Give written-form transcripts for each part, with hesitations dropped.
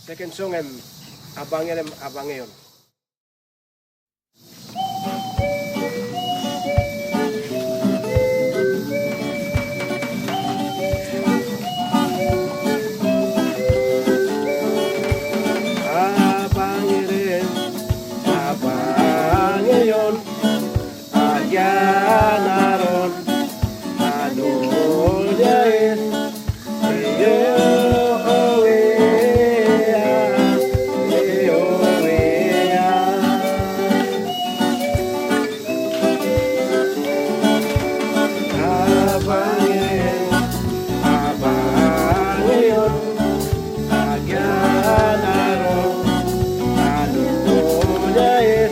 Second song ay Abangan Abangayon. Abangirin, abangayon, agyan naron, anulyain, iyo abangirin, abangayon, agyan naron, anulyain,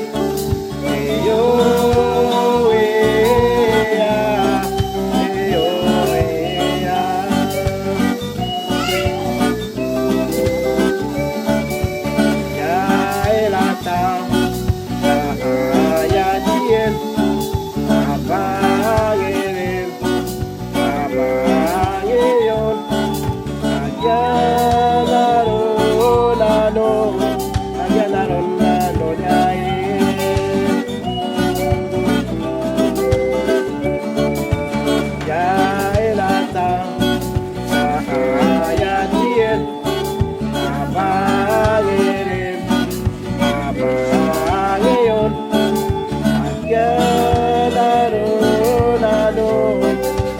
iyo abangirin, abangayon, agyan naron, agyan naron, anulyain. Yailata ayatin, abangirin, abangayon, agyan naron,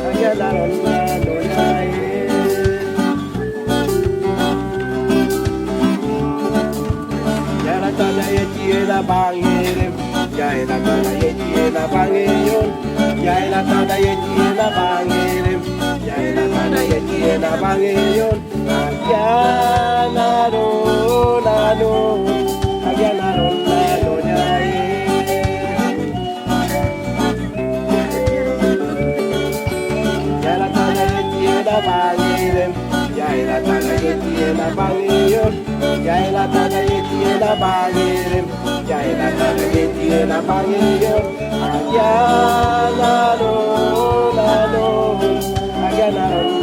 agyan naron, anulyain. Yailata ayatin, abangirin, yailata ayatin, abangayon, yailata ayatin, abangirin, yailata ayatin, abangayon, agyan naron, agyan naron, anulyain. Yailata ayatin, abangirin, yailata ayatin, abangayon, yailata ayatin, abangirin, yailata ayatin, abangayon, agyan naron, agyan naron.